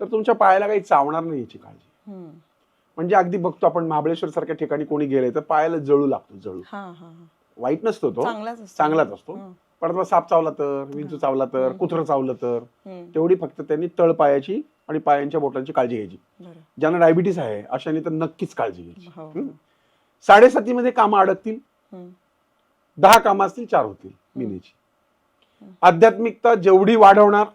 तर तुमच्या पायाला काही चावणार नाही याची काळजी.
हम्म.
म्हणजे अगदी बघतो आपण महाबळेश्वर सारख्या ठिकाणी कोणी गेले तर पायाला जळू लागतो, जळू.
हा. हा. हा.
वाईट नसतो तो,
चांगलाच असतो.
चांगलाच असतो.
हं.
पण आता साप चावला तर, विंचू चावला तर,
हम्म.
कुत्रं चावलं तर,
हम्म.
तेवढी फक्त त्यांनी तळ पायाची आणि पायांच्या बोटांची काळजी घ्यायची.
बरं.
ज्यांना डायबिटीस आहे अशाने तर नक्कीच काळजी घ्यायची.
हो.
हं? 7.5 मध्ये कामं अडकतील,
हम्म.
10 कामं असतील 4 होतील मिनीची.
हं.
आध्यात्मिकता जेवढी वाढवणार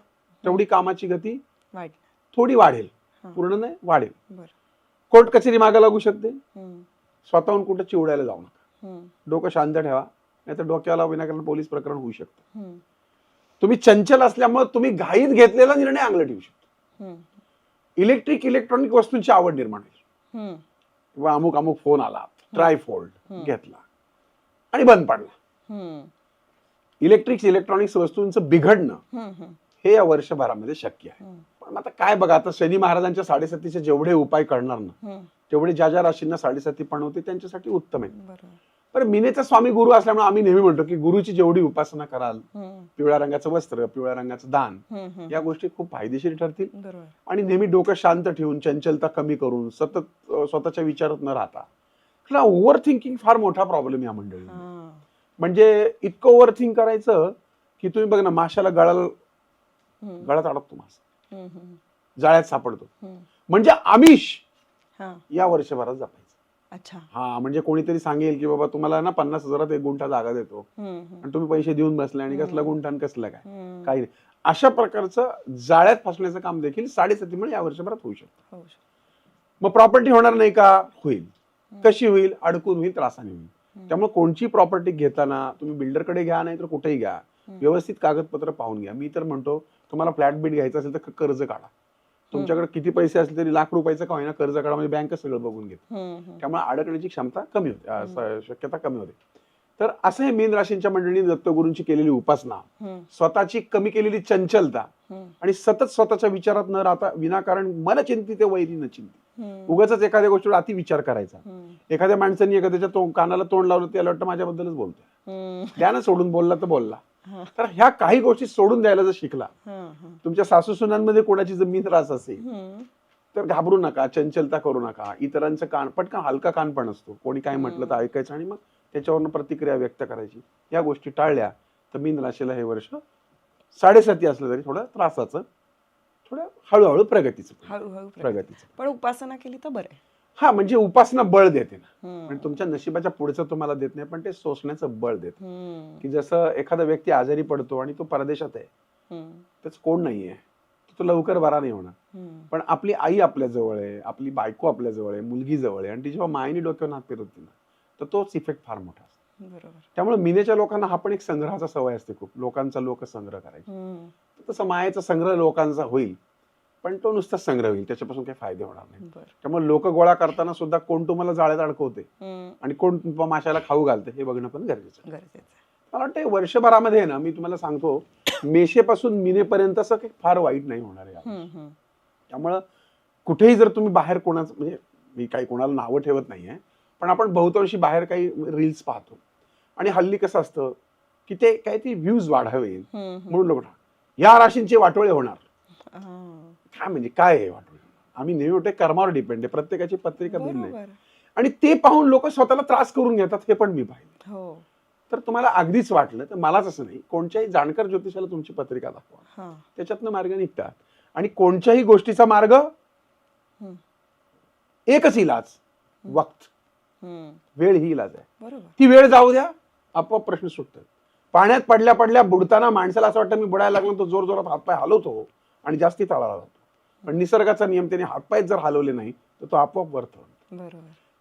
तेवढी कामाची गती
वाईट.
थोडी वाढेल,
हं.
पूर्ण नाही वाढेल.
बरं.
कोर्ट कचेरी मागे लागू शकते.
हम्म.
स्वतःहून कुठं चिवडायला जाऊ नका.
हम्म.
डोकं शांत ठेवा, नाही तर डोक्याला विनाकारण पोलीस प्रकरण होऊ शकतं.
हम्म.
तुम्ही चंचल असल्यामुळे तुम्ही घाईत घेतलेला निर्णय अंगलट येऊ शकतो.
हम्म.
इलेक्ट्रॉनिक वस्तूंची आवड निर्माण होईल,
हम्म.
किंवा अमुक अमुक फोन आला, ट्रायफोल्ड
हम्म.
घेतला आणि बंद पडला.
हम्म.
इलेक्ट्रॉनिक्स वस्तूंचं बिघडणं
हम्म.
हे या वर्षभरामध्ये शक्य आहे.
हम्म.
पण आता काय बघा, आता शनी महाराजांच्या 7.5चे जेवढे उपाय करणार ना,
हम्म.
तेवढे ज्या ज्या राशींना 7.5 पण होते त्यांच्यासाठी उत्तम आहे.
बरोबर.
पण मिनेचा स्वामी गुरु असल्यामुळे आम्ही नेहमी म्हणतो की गुरुची जेवढी उपासना कराल,
हम्म.
पिवळ्या रंगाचं वस्त्र, पिवळ्या रंगाचं दान,
हम्म.
या गोष्टी खूप फायदेशीर ठरतील.
बरोबर.
आणि नेहमी डोकं शांत ठेवून, चंचलता कमी करून, सतत स्वतःच्या विचारात न राहता. ओव्हर थिंकिंग फार मोठा प्रॉब्लेम या मंडळी.
हा.
म्हणजे इतकं ओव्हर थिंक करायचं की तुम्ही बघ ना, माशाला
हम्म.
गळ्यात अडकतो मासा,
हम्म.
जाळ्यात सापडतो.
हम्म.
म्हणजे आमिष
हा.
या वर्षभरात जपायचं.
अच्छा.
हा, म्हणजे कोणीतरी सांगेल की बाबा तुम्हाला ना 50,000 1 गुंठा जागा देतो,
हम्म.
आणि तुम्ही पैसे देऊन बसले आणि कसला
हम्म.
गुंठा आणि कसलं काय,
हम्म.
काही नाही. अशा प्रकारचं जाळ्यात फसण्याचं काम देखील 7.5 मुळे या वर्षभरात होऊ शकतं.
हो.
मग प्रॉपर्टी होणार नाही का? होईल.
हम्म.
कशी होईल? अडकून होईल, त्रासाने होईल.
हम्म.
त्यामुळे कोणची प्रॉपर्टी घेताना तुम्ही बिल्डरकडे घ्या, नाही तर कुठेही घ्या,
हम्म.
व्यवस्थित कागदपत्र पाहून घ्या. मी तर म्हणतो तुम्हाला फ्लॅट बीट घ्यायचं असेल तर कर्ज काढा. तुमच्याकडे किती पैसे असले तरी लाख रुपयाचं का होईना कर्ज काढा, म्हणजे बँक सगळं बघून घेते.
हम्म.
त्यामुळे अडकण्याची क्षमता कमी होते, शक्यता कमी होते. तर असं हे मीन राशींच्या मंडळींनी दत्तगुरूंची केलेली उपासना,
हम्म.
स्वतःची कमी केलेली चंचलता,
हम्म.
आणि सतत स्वतःच्या विचारात न राहता विनाकारण मन चिंतित वैरी न चिंतित,
हम्म.
उगाच एखाद्या गोष्टीवर अति विचार करायचा.
हम्म.
एखाद्या माणसाने एखाद्याच्या कानाला तोंड लावलं त्याला वाटतं माझ्याबद्दलच बोलतोय,
हम्म.
त्यानं सोडून बोलला तर बोलला.
हा.
तर ह्या काही गोष्टी सोडून द्यायला जर शिकला,
हा. हा.
तुमच्या सासू सुनांमध्ये कोणाची जर मीन रास असेल
हम्म.
तर घाबरू नका, चंचलता करू नका. इतरांचं पटकन हलका कान पण असतो, कोणी काय म्हटलं तर ऐकायचं आणि मग त्याच्यावरनं प्रतिक्रिया व्यक्त करायची. या गोष्टी टाळल्या तर मीन राशीला हे वर्ष 7.5 असलं तरी थोडं त्रासाचं, थोडं हळूहळू प्रगतीचं.
हळूहळू
प्रगतीचं.
पण उपासना केली तर बरं आहे.
हा, म्हणजे उपासना बळ देते ना,
हम्म.
म्हणजे तुमच्या नशिबाच्या पुढचं तुम्हाला देत नाही, पण ते सोसण्याचं बळ देते.
हम्म.
की जसं एखादा व्यक्ती आजारी पडतो आणि तो परदेशात आहे,
हम्म.
त्याच कोण नाहीये, तो लवकर बरा नाही होणार.
हम्म.
पण आपली आई आपल्या जवळ आहे, आपली बायको आपल्या जवळ आहे, मुलगी जवळ आहे, आणि ती जेव्हा मायेने डोक्यावर हात फिरवते ना, तर तोच इफेक्ट फार मोठा असतो.
बरोबर.
त्यामुळे मिनेच्या लोकांना हा पण एक संग्रहाचा सवय असते खूप, लोकांचा लोकसंग्रह करायचा.
हम्म.
तसं मायेचा संग्रह लोकांचा होईल, पण तो नुसताच संग्रह होईल, त्याच्यापासून काही फायदे होणार नाही.
बरं.
त्यामुळे लोक गोळा करताना सुद्धा कोण तुम्हाला जाळ्यात अडकवते
हम्म.
आणि कोण माशाला खाऊ घालते हे बघणं पण गरजेचं आहे.
गरजेचं आहे.
मला वाटतं वर्षभरामध्ये ना, मी तुम्हाला सांगतो, मेषेपासून मिनेपर्यंत असं काही फार वाईट नाही होणार आहे.
हम्म. हम्म.
त्यामुळं कुठेही जर तुम्ही बाहेर कोणाचं, म्हणजे मी काही कोणाला नावं ठेवत नाहीये, पण आपण बहुतांशी बाहेर काही रील्स पाहतो, आणि हल्ली कसं असतं, की ते काय ती व्ह्यूज वाढावे म्हणून लोक या राशींचे वाटोळे होणार. काय म्हणजे काय आहे वाटोळे? आम्ही नेहमी म्हणतो कर्मावर डिपेंड आहे, प्रत्येकाची पत्रिका भिन्न आहे आणि ते पाहून लोक स्वतःला त्रास करून घेतात, हे पण मी पाहिलं. तर तुम्हाला अगदीच वाटलं तर मलाच असं नाही, कोणत्याही जाणकार ज्योतिषाला तुमची पत्रिका दाखवा, त्याच्यातनं मार्ग निघतात. आणि कोणत्याही गोष्टीचा मार्ग एकच इलाज, वक्त, वेळ ही इलाज आहे. ती वेळ जाऊ द्या, आपोआप प्रश्न सुटतात. पाण्यात पडल्या पडल्या बुडताना माणसाला असं वाटतं मी बुडायला लागलो, तो जोर जोरात हातपाय हलवतो आणि जास्ती तळाला जातो. पण निसर्गाचा नियम, त्याने हातपाय जर हलवले नाही तर तो आपोआप वरतो.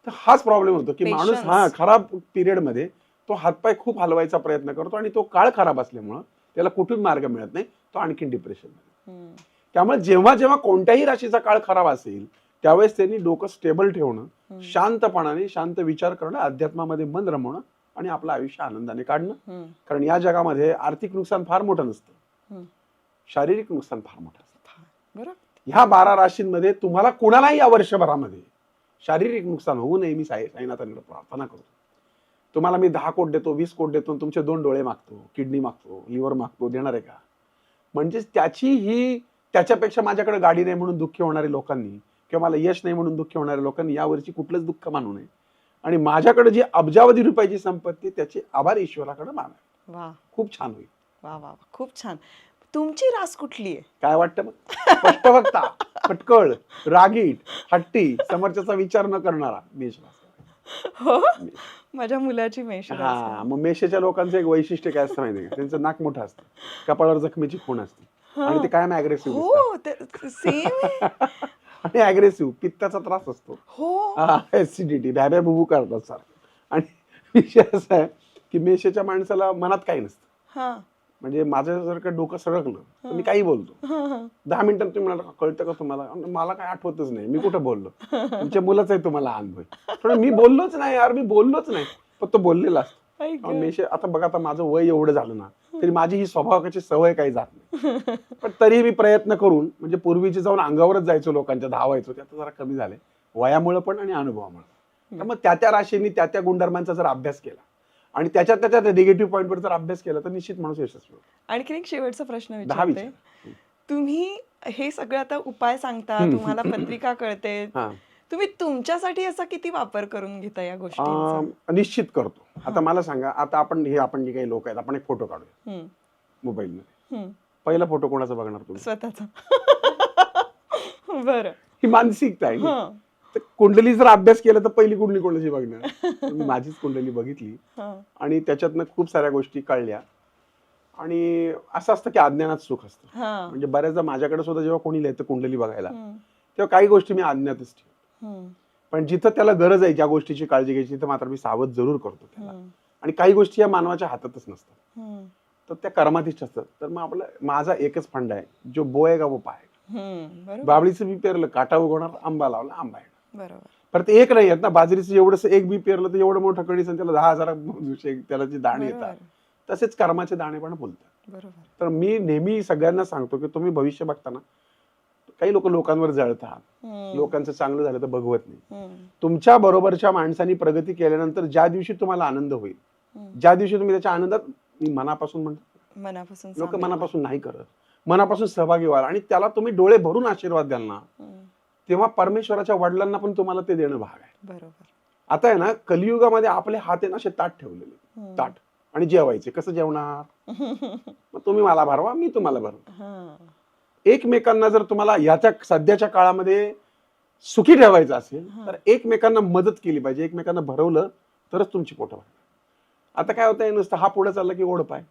तर हाच प्रॉब्लेम होतो की माणूस खराब पिरियड मध्ये तो हातपाय खूप हलवायचा प्रयत्न करतो आणि तो काळ खराब असल्यामुळं त्याला कुठून मार्ग मिळत नाही, तो आणखीन डिप्रेशन मध्ये. त्यामुळे जेव्हा जेव्हा कोणत्याही राशीचा काळ खराब असेल त्यावेळेस त्यांनी डोकं स्टेबल ठेवणं, शांतपणाने शांत विचार करणं, अध्यात्मामध्ये मन रमवणं आणि आपलं आयुष्य आनंदाने काढणं. कारण या जगामध्ये आर्थिक नुकसान फार मोठं नसतं, शारीरिक नुकसान फार मोठं असतं. ह्या 12 राशींमध्ये तुम्हाला कुणालाही या वर्षभरामध्ये शारीरिक नुकसान होऊ नये मी साईनाथांकडे प्रार्थना करतो. तुम्हाला मी 10 कोट देतो, 20 कोट देतो, तुमचे 2 डोळे मागतो, किडनी मागतो, लिव्हर मागतो, देणार आहे का? म्हणजे त्याच्यापेक्षा माझ्याकडे गाडी नाही म्हणून दुःखी होणारे लोकांनी किंवा मला यश नाही म्हणून दुःखी होणाऱ्या लोकांनी यावरची कुठलंच दुःख मानू नये आणि माझ्याकडे जी अब्जावधी रुपयाची संपत्ती त्याचे आभार ईश्वराकडे माना.
वा,
खूप छान होईल.
वा वा, खूप छान. तुमची रास कुठली आहे?
काय वाटतं मग? स्पष्टवक्ता, फटकळ, रागीट, हट्टी, समोरच्याचा विचार न करणारा मेष रास.
हो, माझ्या मुलाची मेष रास.
हा, मग मेषाच्या लोकांचं एक वैशिष्ट्य काय असतं माहिती का? त्यांचं नाक मोठं असतं, कपाळावर जखमेची खूण असते आणि ते कायम अग्रेसिव्ह
सेम
आणि अग्रेसिव्ह, पित्ताचा त्रास असतो, ऍसिडिटी, भ्याभ्या बुबू करतात सारखं. आणि विषय असा आहे की मेषाच्या माणसाला मनात काही नसतं. म्हणजे माझं जर का डोकं सळकलं तर मी काही बोलतो, 10 मिनिटात तुम्ही म्हणाला कळतं का तुम्हाला? मला काय आठवतच नाही मी कुठं बोललो. तुमच्या मुलाच आहे तुम्हाला अनुभव, मी बोललोच नाही यार, मी बोललोच नाही, पण तो बोललेला असतो. मेष आता बघा, आता माझं वय एवढं झालं ना तरी माझी ही स्वभावाची सवय काही जात नाही. पण तरीही मी प्रयत्न करून, म्हणजे पूर्वीचे जाऊन अंगावरच जायचो लोकांच्या, धावायचो, ते आता जरा कमी झाले वयामुळे पण आणि अनुभवामुळे. तर मग त्या राशींनी त्या गुणधर्मांचा जर अभ्यास केला आणि त्याच्या निगेटिव्ह पॉईंटवर जर अभ्यास केला तर निश्चित माणूस यशस्वी होतो.
आणखी एक शेवटचा प्रश्न विचारते. तुम्ही हे सगळं आता उपाय सांगता, तुम्हाला पत्रिका कळते, तुम्ही तुमच्यासाठी असा किती वापर करून घेता या गोष्टींचा?
निश्चित करतो. आता मला सांगा, आता आपण जे काही लोक आहेत, आपण एक फोटो काढूया मोबाईल मध्ये, पहिला फोटो कोणाचा बघणार तुम्ही?
स्वतःचा. बरं,
ही मानसिकता आहे. तर कुंडली जर अभ्यास केला तर पहिली कुंडली कोणाची बघणार? माझीच कुंडली बघितली आणि त्याच्यातनं खूप साऱ्या गोष्टी कळल्या. आणि असं असतं की अज्ञानात सुख असतं. म्हणजे बऱ्याचदा माझ्याकडे सुद्धा जेव्हा कोणी येतं कुंडली बघायला तेव्हा काही गोष्टी मी अज्ञातच ठेवतो, पण जिथं त्याला गरज आहे ज्या गोष्टीची काळजी घ्यायची तर मात्र मी सावध जरूर करतो त्याला. आणि काही गोष्टी या मानवाच्या हातातच नसतात, तर त्या कर्माधीश असतात. तर मग माझा एकच फंडा आहे, जो बोयेगा वो पाएगा. बाबळीचं बी पेरलं काटा उगवणार, आंबा लावला आंबा येणार. परत एक नाही येत ना, बाजरीचं एवढंच एक बी पेरलं तर एवढं मोठं कणीस त्याला 10,000 त्याला जे दाणे येतात, तसेच कर्माचे दाणे पण बोलतात. तर मी नेहमी सगळ्यांना सांगतो की तुम्ही भविष्य बघताना, काही लोकांवर जळतात, लोकांचं चांगलं झालं तर बघवत नाही. तुमच्या बरोबरच्या माणसांनी प्रगती केल्यानंतर ज्या दिवशी तुम्हाला आनंद होईल, ज्या दिवशी तुम्ही त्याच्या आनंदात, मी मनापासून म्हणतो, लोक मनापासून नाही करत, मनापासून सहभागी व्हाल आणि त्याला तुम्ही डोळे भरून आशीर्वाद द्याल ना, तेव्हा परमेश्वराच्या वडिलांना पण तुम्हाला ते देणं भाग आहे. आता आहे ना, कलियुगामध्ये आपले हात आहे ना असे ताट ठेवलेले, ताट, आणि जेवायचे कसं जेवणार? मग तुम्ही मला भरवा, मी तुम्हाला भरवा. एकमेकांना जर तुम्हाला याच्या सध्याच्या काळामध्ये सुखी ठेवायचं असेल तर एकमेकांना मदत केली पाहिजे, एकमेकांना भरवलं तरच तुमची पोटं भरणार. आता काय होतंय, नुसतं हा पुढे चालला की ओढ पाय.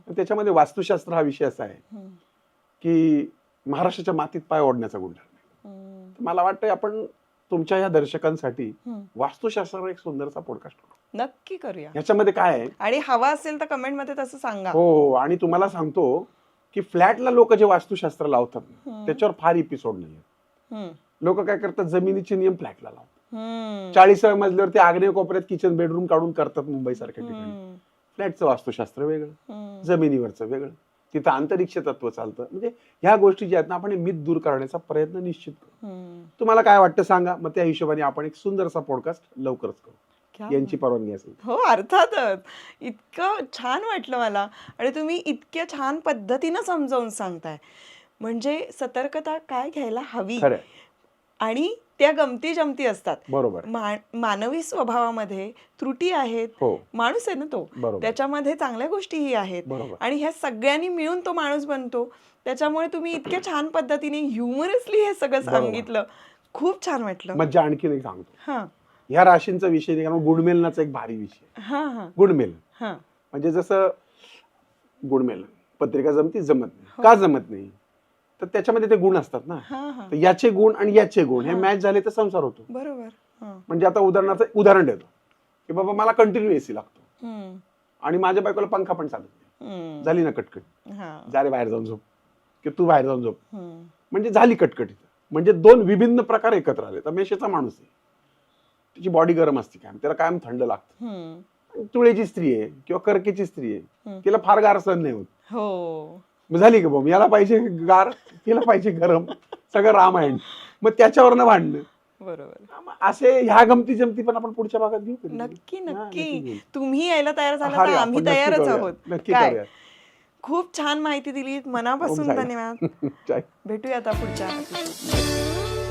त्याच्यामध्ये वास्तुशास्त्र हा विषय असा आहे की महाराष्ट्राच्या मातीत पाय ओढण्याचा गुणधर्म आहे. मला वाटतंय आपण तुमच्या या दर्शकांसाठी वास्तुशास्त्रावर एक सुंदरसा पॉडकास्ट करू.
नक्की करूया.
याच्यामध्ये काय आहे, आणि
हवा असेल तर कमेंट मध्ये तसं सांगा.
हो, आणि तुम्हाला सांगतो की फ्लॅटला लोक जे वास्तुशास्त्र लावतात त्याच्यावर फार एपिसोड नाही. लोक काय करतात, जमिनीचे नियम फ्लॅटला लावतात. 40व्या मजल्यावर ते आग्नेय कोपऱ्यात किचन बेडरूम काढून करतात मुंबई सारख्या ठिकाणी. फ्लॅटचं वास्तुशास्त्र वेगळं, जमिनीवरचं वेगळं, तिथं अंतरिक्ष तत्व चालतं. म्हणजे ह्या गोष्टी ज्या आहेत ना, आपण मिथ दूर करण्याचा प्रयत्न निश्चित करू. तुम्हाला काय वाटतं सांगा, मग त्या हिशोबाने आपण एक सुंदरसा पॉडकास्ट लवकरच करू.
क्या
यांची परवानगी असेल.
हो, अर्थातच. इतकं छान वाटलं मला आणि तुम्ही इतक्या छान पद्धतीनं समजावून सांगताय. म्हणजे सतर्कता काय घ्यायला हवी
खरं आहे.
आणि त्या गमती-जमती असतात.
बरोबर.
मानवी स्वभावामध्ये त्रुटी आहेत.
हो,
माणूस आहे ना तो.
बरोबर.
त्याच्यामध्ये चांगल्या गोष्टीही आहेत
बरोबर.
आणि ह्या सगळ्यांनी मिळून तो माणूस बनतो. त्याच्यामुळे तुम्ही इतक्या छान पद्धतीने ह्युमरसली हे सगळं
बरोबर.
सांगितलं. खूप छान वाटलं.
मज्जा आणखी नाही सांगतो.
हां.
ह्या राशींचा विषय नाही, कारण गुडमेलनाचा एक भारी विषय आहे.
हां, हां.
गुडमेल
हां.
म्हणजे जसं गुडमेल पत्रिका जमत नाही.
हो.
का जमत नाही? तर त्याच्यामध्ये ते गुण असतात ना.
हां, हां.
तर याचे गुण आणि याचे गुण हे
हां.
मॅच झाले तर संसार होतो.
बरोबर. हां.
म्हणजे आता उदाहरणार्थ उदाहरण देतो की बाबा मला कंटिन्यू एसी लागतो
हं.
आणि माझ्या बायकोला पंखा पण चालत नाही.
हं.
झाली ना कटकट.
हां.
जा रे बाहेर जाऊन झोप किंवा तू बाहेर जाऊन झोप.
हं.
म्हणजे झाली कटकट इथं. म्हणजे दोन विभिन्न प्रकार एकत्र आले. तर मेषेचा माणूस आहे, त्याची बॉडी गरम असते, कायम त्याला कायम थंड लागतं.
हं.
आणि तुळेची स्त्री आहे किंवा कर्केची स्त्री आहे,
हं.
तिला फार गार सहन नाही होत.
हो.
मग झाली का बॉम्ब, याला पाहिजे गार, तिला पाहिजे गरम, सगळं रामायण. मग त्याच्यावरनं भांडणं.
बरोबर.
मग असे ह्या गमती जमती पण आपण पुढच्या भागात घेऊ कधी.
नक्की,
हा,
नक्की.
घेऊ.
तुम्ही यायला तयार झाला
हा
तर
रे,
आम्ही
आपण नक्की
तयारच
करूया.
आहोत.
नक्की
काय?
करूया.
खूप छान माहिती दिली. मनापासून
जाईल.
धन्यवाद.
चालेल.
भेटूया आता पुढच्या episode मध्ये.